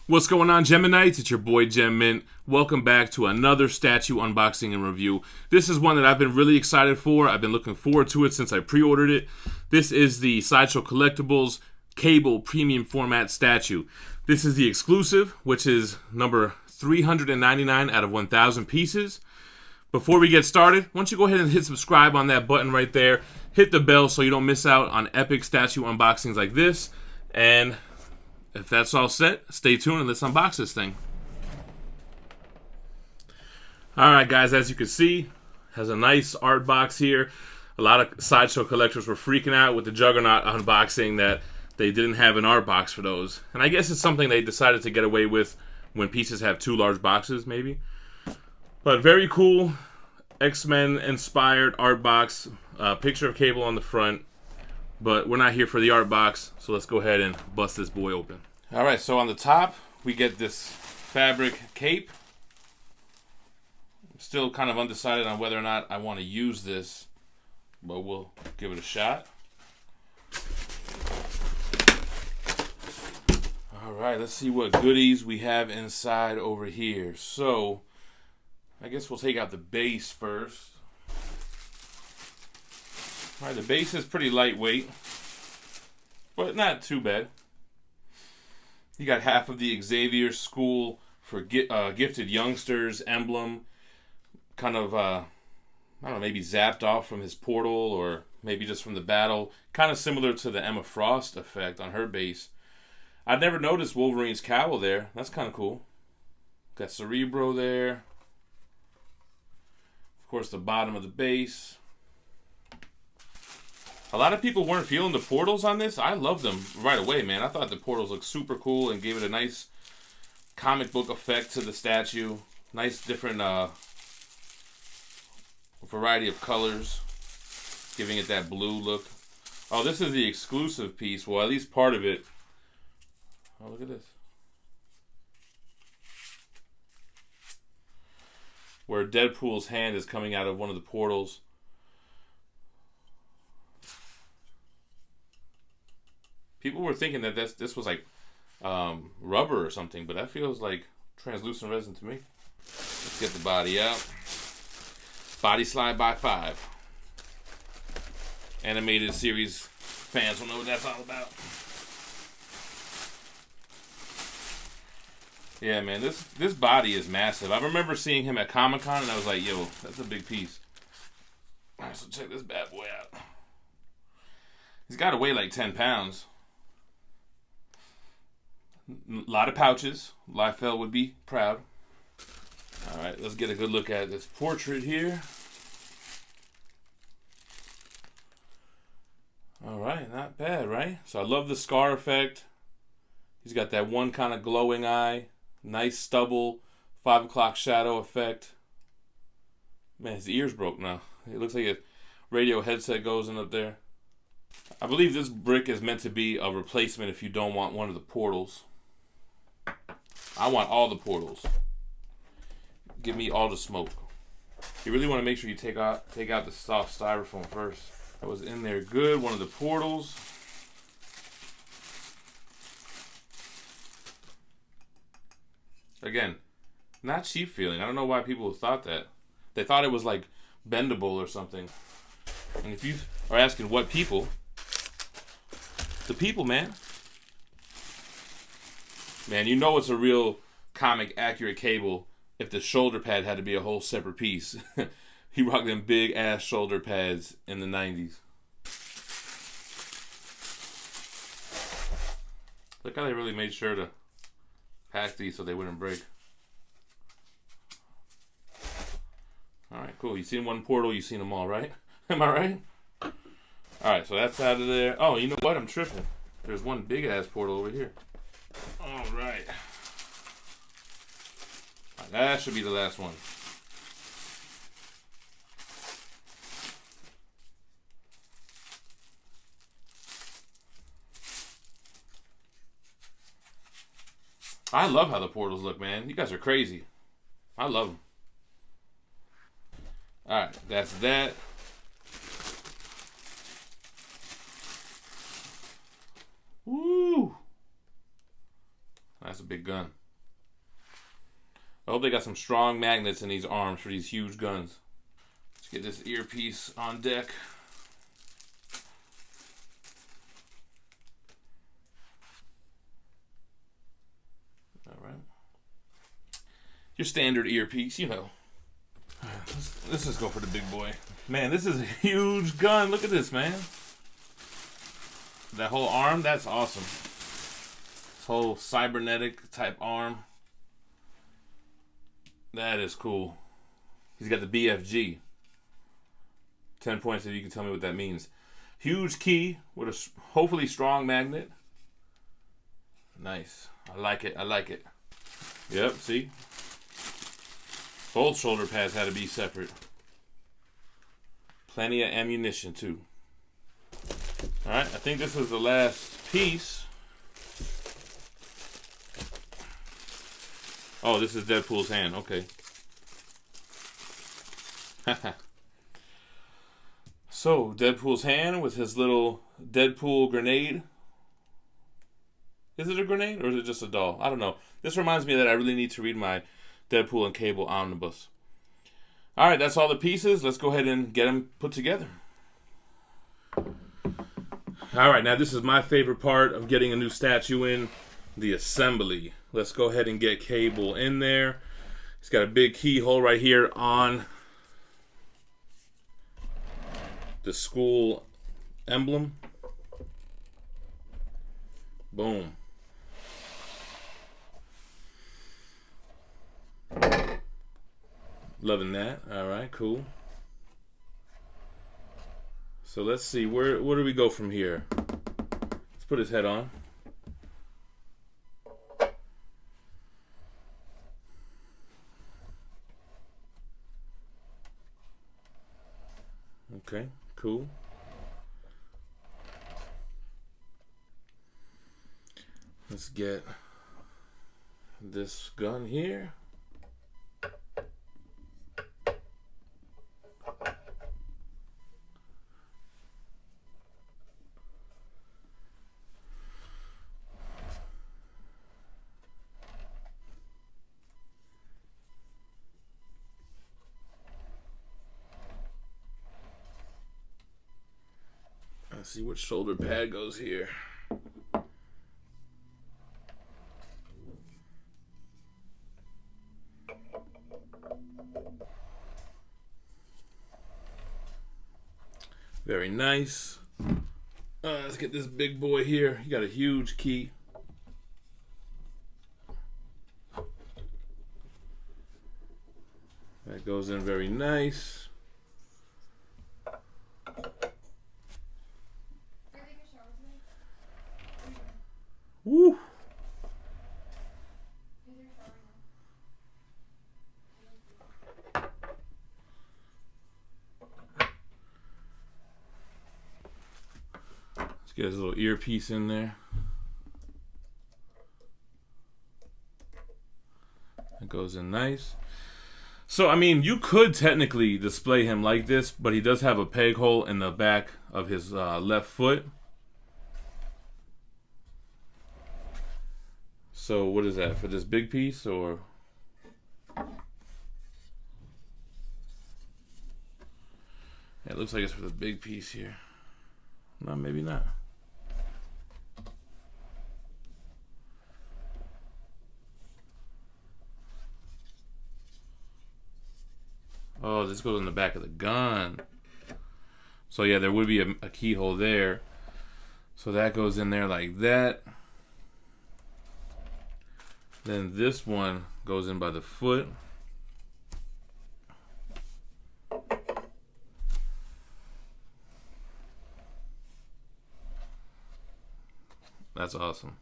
What's going on, Geminites? It's your boy Gem Mint. Welcome back to another statue unboxing and review. This is one that I've been really excited for. I've been looking forward to it since I pre-ordered it. This is the SIDESHOW Collectibles Cable Premium Format statue. This is the exclusive, which is number 399 out of 1,000 pieces. Before we get started, why don't you go ahead and hit subscribe on that button right there. Hit the bell so you don't miss out on epic statue unboxings like this. And if that's all set, stay tuned and let's unbox this thing. Alright guys, as you can see, has a nice art box here. A lot of SIDESHOW collectors were freaking out with the Juggernaut unboxing that they didn't have an art box for those. And I guess it's something they decided to get away with when pieces have two large boxes, maybe. But very cool, X-Men inspired art box. Picture of Cable on the front. But we're not here for the art box, so let's go ahead and bust this boy open. Alright, so on the top, we get this fabric cape. I'm still kind of undecided on whether or not I want to use this, but we'll give it a shot. Alright, let's see what goodies we have inside over here. So, I guess we'll take out the base first. Alright, the base is pretty lightweight, but not too bad. You got half of the Xavier School for Gifted Youngsters emblem, kind of, I don't know, maybe zapped off from his portal or maybe just from the battle. Kind of similar to the Emma Frost effect on her base. I've never noticed Wolverine's cowl there. That's kind of cool. Got Cerebro there. Of course, the bottom of the base. A lot of people weren't feeling the portals on this. I loved them right away, man. I thought the portals looked super cool and gave it a nice comic book effect to the statue. Nice different variety of colors, giving it that blue look. Oh, this is the exclusive piece. Well, at least part of it. Oh, look at this. Where Deadpool's hand is coming out of one of the portals. People were thinking that this was like rubber or something, but that feels like translucent resin to me. Let's get the body out. Body slide by 5. Animated series fans will know what that's all about. Yeah, man, this body is massive. I remember seeing him at Comic-Con and I was like, yo, that's a big piece. Alright, so check this bad boy out. He's got to weigh like 10 pounds. A lot of pouches. Liefeld would be proud. Alright, let's get a good look at this portrait here. Alright, not bad, right? So I love the scar effect. He's got that one kind of glowing eye. Nice stubble. 5 o'clock shadow effect. Man, his ears broke now. It looks like a radio headset goes in up there. I believe this brick is meant to be a replacement if you don't want one of the portals. I want all the portals. Give me all the smoke. You really want to make sure you take out the soft styrofoam first. That was in there good. One of the portals. Again, not cheap feeling. I don't know why people thought that. They thought it was like bendable or something. And if you are asking what people, the people, man. Man, you know it's a real comic accurate Cable if the shoulder pad had to be a whole separate piece. He rocked them big ass shoulder pads in the 90s. Look how they really made sure to pack these so they wouldn't break. Alright, cool. You've seen one portal, you've seen them all, right? Am I right? Alright, so that's out of there. Oh, you know what? I'm tripping. There's one big ass portal over here. Alright. That should be the last one. I love how the portals look, man. You guys are crazy. I love them. Alright, that's that. That's a big gun. I hope they got some strong magnets in these arms for these huge guns. Let's get this earpiece on deck. All right. Your standard earpiece, you know. Let's just go for the big boy. Man, this is a huge gun. Look at this, man. That whole arm, that's awesome. This whole cybernetic type arm. That is cool. He's got the BFG. 10 points if you can tell me what that means. Huge key with a hopefully strong magnet. Nice. I like it. I like it. Yep, see? Both shoulder pads had to be separate. Plenty of ammunition too. Alright, I think this was the last piece. Oh, this is Deadpool's hand. Okay. So, Deadpool's hand with his little Deadpool grenade. Is it a grenade or is it just a doll? I don't know. This reminds me that I really need to read my Deadpool and Cable omnibus. Alright, that's all the pieces. Let's go ahead and get them put together. Alright, now this is my favorite part of getting a new statue in. The assembly. Let's go ahead and get Cable in there. He's got a big keyhole right here on the school emblem. Boom. Loving that. All right, cool. So let's see, where do we go from here? Let's put his head on. Okay, cool. Let's get this gun here. Let's see which shoulder pad goes here. Very nice. Let's get this big boy here. You got a huge key. That goes in very nice. Woo! Let's get his little earpiece in there. That goes in nice. So, I mean, you could technically display him like this, but he does have a peg hole in the back of his left foot. So what is that, for this big piece or? Yeah, it looks like it's for the big piece here. No, maybe not. Oh, this goes in the back of the gun. So yeah, there would be a keyhole there. So that goes in there like that. Then this one goes in by the foot. That's awesome.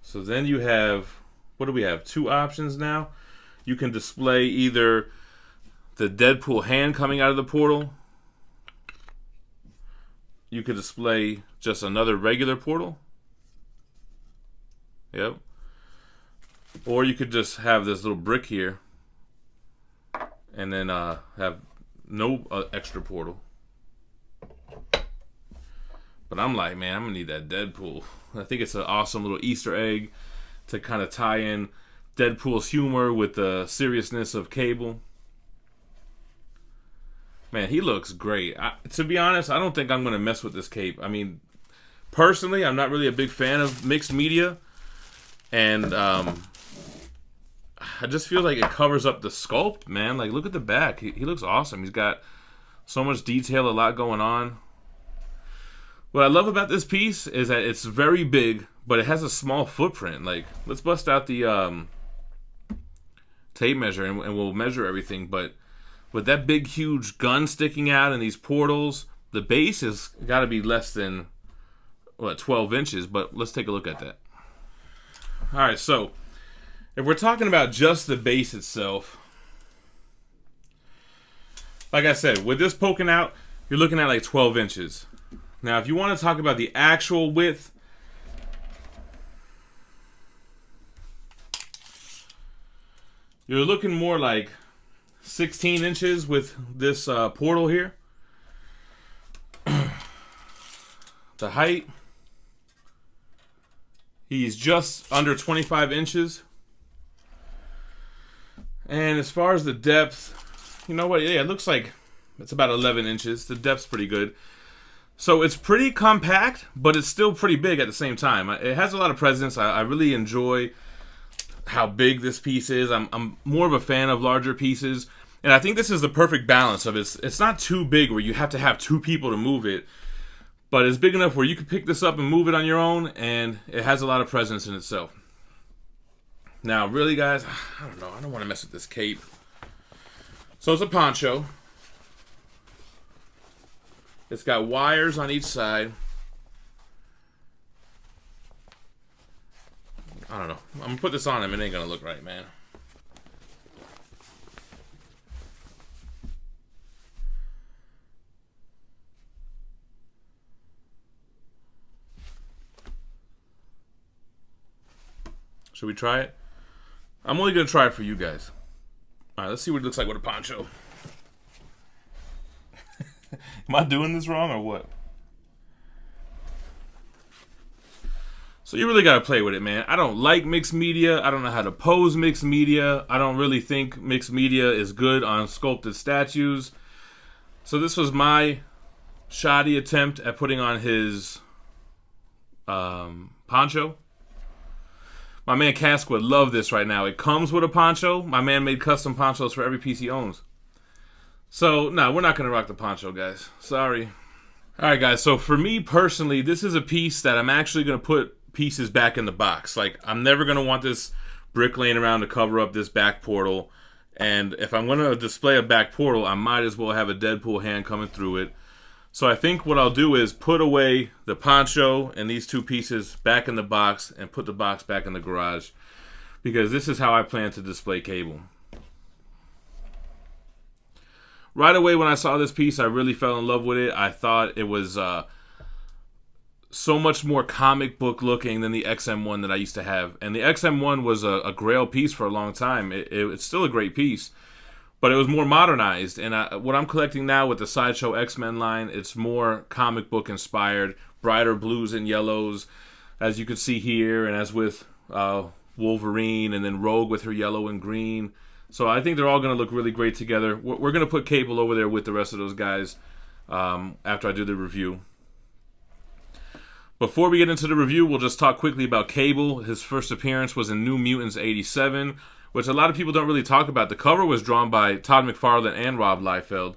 So then you have, what do we have? Two options now. You can display either the Deadpool hand coming out of the portal. You could display just another regular portal. Yep. Or you could just have this little brick here and then have no extra portal. But I'm like, man, I'm going to need that Deadpool. I think it's an awesome little Easter egg to kind of tie in Deadpool's humor with the seriousness of Cable. Man, he looks great. To be honest, I don't think I'm going to mess with this cape. I mean, personally, I'm not really a big fan of mixed media. And I just feel like it covers up the sculpt, man. Like, look at the back. He looks awesome. He's got so much detail, a lot going on. What I love about this piece is that it's very big, but it has a small footprint. Like, let's bust out the tape measure and we'll measure everything. But with that big, huge gun sticking out and these portals, the base has got to be less than, 12 inches. But let's take a look at that. All right, so if we're talking about just the base itself, like I said, with this poking out, you're looking at like 12 inches. Now, if you want to talk about the actual width, you're looking more like 16 inches with this portal here. The height, he's just under 25 inches. And as far as the depth, you know what? Yeah, it looks like it's about 11 inches. The depth's pretty good. So it's pretty compact, but it's still pretty big at the same time. It has a lot of presence. I really enjoy how big this piece is. I'm more of a fan of larger pieces. And I think this is the perfect balance of it. It's not too big where you have to have two people to move it. But it's big enough where you can pick this up and move it on your own. And it has a lot of presence in itself. Now, really, guys, I don't know. I don't want to mess with this cape. So it's a poncho. It's got wires on each side. I don't know. I'm going to put this on him. It ain't going to look right, man. Should we try it? I'm only going to try it for you guys. All right, let's see what it looks like with a poncho. Am I doing this wrong or what? So you really got to play with it, man. I don't like mixed media. I don't know how to pose mixed media. I don't really think mixed media is good on sculpted statues. So this was my shoddy attempt at putting on his poncho. My man Cask would love this right now. It comes with a poncho. My man made custom ponchos for every piece he owns. So, no, we're not going to rock the poncho, guys. Sorry. All right, guys. So, for me personally, this is a piece that I'm actually going to put pieces back in the box. Like, I'm never going to want this brick laying around to cover up this back portal. And if I'm going to display a back portal, I might as well have a Deadpool hand coming through it. So, I think what I'll do is put away the poncho and these two pieces back in the box and put the box back in the garage. Because this is how I plan to display Cable. Right away when I saw this piece, I really fell in love with it. I thought it was so much more comic book looking than the XM1 that I used to have. And the XM1 was a grail piece for a long time. It's still a great piece, but it was more modernized. And what I'm collecting now with the Sideshow X-Men line, it's more comic book inspired, brighter blues and yellows, as you can see here, and as with Wolverine, and then Rogue with her yellow and green. So I think they're all going to look really great together. We're going to put Cable over there with the rest of those guys after I do the review. Before we get into the review, we'll just talk quickly about Cable. His first appearance was in New Mutants 87, which a lot of people don't really talk about. The cover was drawn by Todd McFarlane and Rob Liefeld.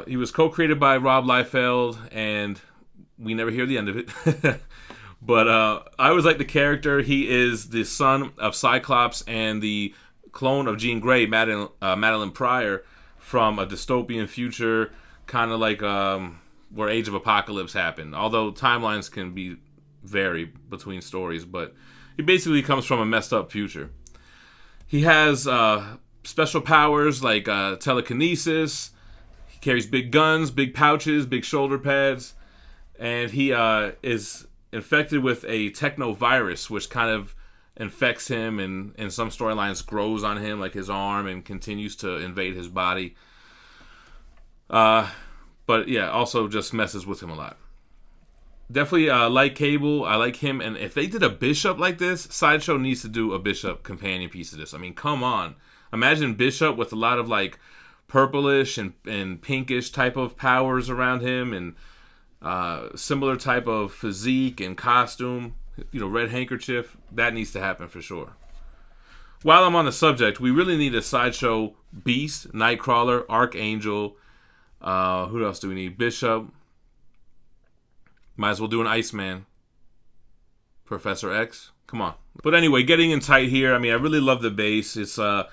He was co-created by Rob Liefeld, and we never hear the end of it. But I always like the character. He is the son of Cyclops and the clone of Jean Grey, Madeline Pryor, from a dystopian future, kind of like where Age of Apocalypse happened. Although timelines can vary between stories, but he basically comes from a messed up future. He has special powers like telekinesis. He carries big guns, big pouches, big shoulder pads, and he is infected with a techno-virus, which kind of infects him, and in some storylines grows on him, like his arm, and continues to invade his body. But yeah, also just messes with him a lot. Definitely like Cable. I like him. And if they did a Bishop like this, Sideshow needs to do a Bishop companion piece of this. I mean, come on. Imagine Bishop with a lot of like purplish and pinkish type of powers around him, and similar type of physique and costume. You know, red handkerchief. That needs to happen for sure. While I'm on the subject, we really need a Sideshow Beast, Nightcrawler, Archangel. Who else do we need? Bishop. Might as well do an Iceman. Professor X. Come on. But anyway, getting in tight here. I mean, I really love the base. It's a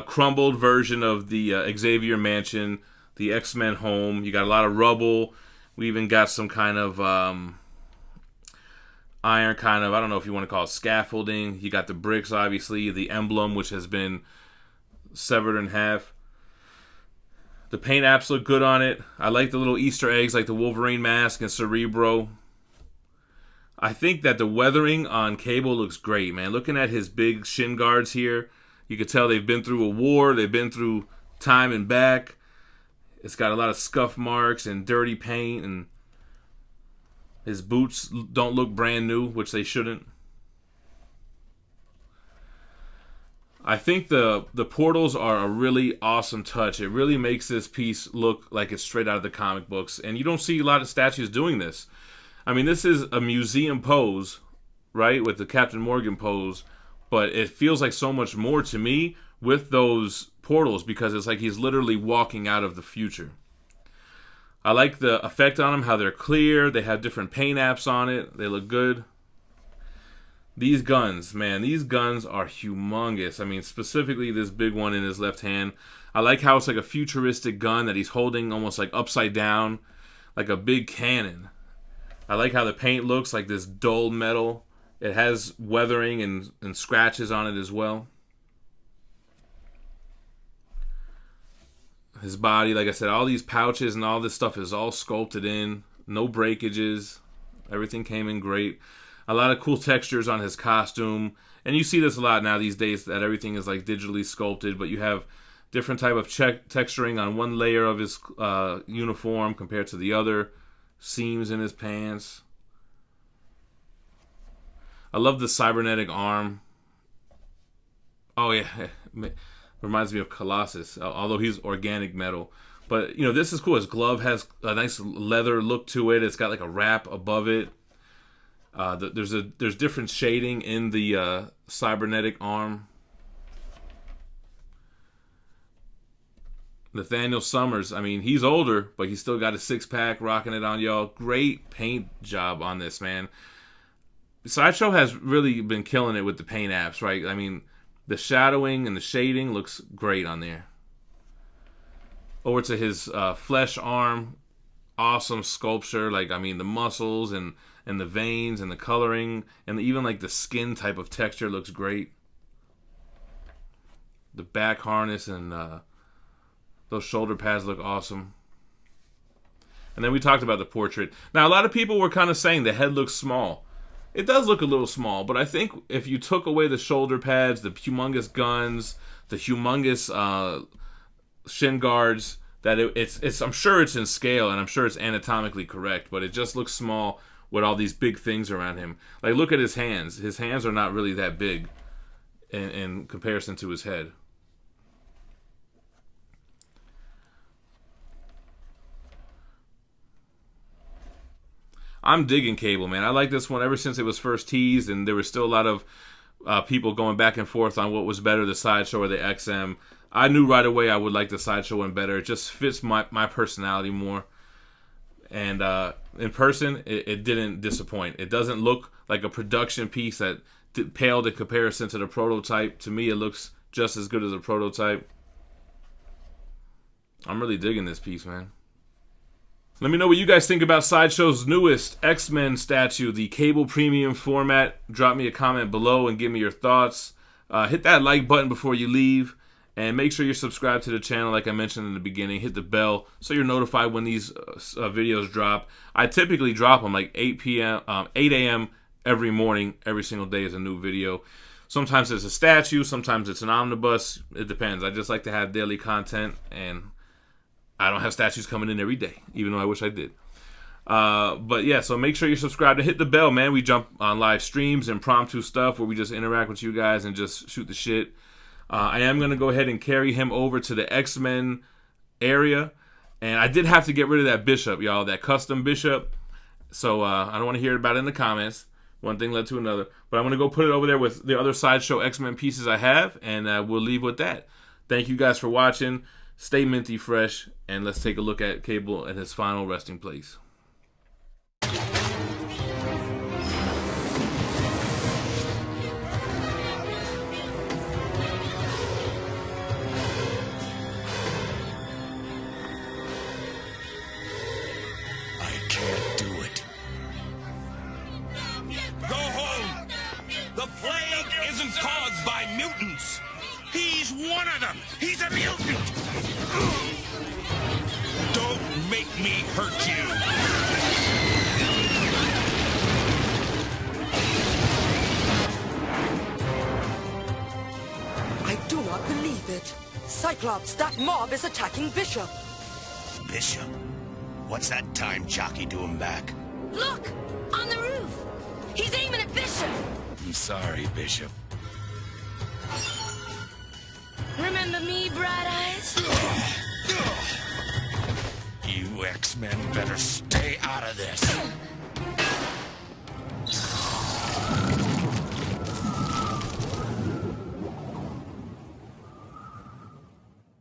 crumbled version of the Xavier Mansion, the X-Men home. You got a lot of rubble. We even got some kind of iron kind of, I don't know if you want to call it scaffolding. You got the bricks, obviously. The emblem, which has been severed in half. The paint apps look good on it. I like the little Easter eggs like the Wolverine mask and Cerebro. I think that the weathering on Cable looks great, man. Looking at his big shin guards here, you can tell they've been through a war. They've been through time and back. It's got a lot of scuff marks and dirty paint, and his boots don't look brand new, which they shouldn't. I think the portals are a really awesome touch. It really makes this piece look like it's straight out of the comic books. And you don't see a lot of statues doing this. I mean, this is a museum pose, right, with the Captain Morgan pose. But it feels like so much more to me with those portals because it's like he's literally walking out of the future. I like the effect on them, how they're clear. They have different paint apps on it. They look good. These guns, man, these guns are humongous. I mean, specifically this big one in his left hand. I like how it's like a futuristic gun that he's holding almost like upside down, like a big cannon. I like how the paint looks like this dull metal. It has weathering and scratches on it as well. His body, like I said, all these pouches and all this stuff is all sculpted in. No breakages. Everything came in great. A lot of cool textures on his costume. And you see this a lot now these days that everything is like digitally sculpted, but you have different type of texturing on one layer of his uniform compared to the other. Seams in his pants. I love the cybernetic arm. Oh yeah, reminds me of Colossus, although he's organic metal. But you know, this is cool. His glove has a nice leather look to it. It's got like a wrap above it. There's different shading in the cybernetic arm. Nathaniel Summers, I mean, he's older, but he's still got a six-pack, rocking it on y'all. Great paint job on this, man. Sideshow has really been killing it with the paint apps, right? I mean, the shadowing and the shading looks great on there. Over to his flesh arm. Awesome sculpture. Like, I mean, the muscles and the veins and the coloring and even like the skin type of texture looks great. The back harness and those shoulder pads look awesome. And then we talked about the portrait. Now, a lot of people were kind of saying the head looks small. It does look a little small, but I think if you took away the shoulder pads, the humongous guns, the humongous shin guards, that it's I'm sure it's in scale and I'm sure it's anatomically correct, but it just looks small with all these big things around him. Like, look at his hands. His hands are not really that big in comparison to his head. I'm digging Cable, man. I like this one ever since it was first teased, and there was still a lot of people going back and forth on what was better, the Sideshow or the XM. I knew right away I would like the Sideshow one better. It just fits my personality more. And in person, it didn't disappoint. It doesn't look like a production piece that paled in comparison to the prototype. To me, it looks just as good as a prototype. I'm really digging this piece, man. Let me know what you guys think about Sideshow's newest X-Men statue, the Cable Premium format. Drop me a comment below and give me your thoughts. Hit that like button before you leave. And make sure you're subscribed to the channel like I mentioned in the beginning. Hit the bell so you're notified when these videos drop. I typically drop them like 8 a.m. every morning. Every single day is a new video. Sometimes it's a statue. Sometimes it's an omnibus. It depends. I just like to have daily content, and I don't have statues coming in every day, even though I wish I did. But yeah, so make sure you're subscribed and hit the bell, man. We jump on live streams, impromptu stuff where we just interact with you guys and just shoot the shit. I am going to go ahead and carry him over to the X-Men area. And I did have to get rid of that Bishop, y'all, that custom Bishop. So I don't want to hear about it in the comments. One thing led to another. But I'm going to go put it over there with the other Sideshow X-Men pieces I have, and we'll leave with that. Thank you guys for watching. Stay minty fresh, and let's take a look at Cable at his final resting place. The plague isn't caused by mutants. He's one of them. He's a mutant. Don't make me hurt you. I do not believe it. Cyclops, that mob is attacking Bishop. Bishop? What's that time jockey doing back? Look! On the roof! He's aiming at Bishop! I'm sorry, Bishop. Remember me, Bright Eyes? You X-Men better stay out of this.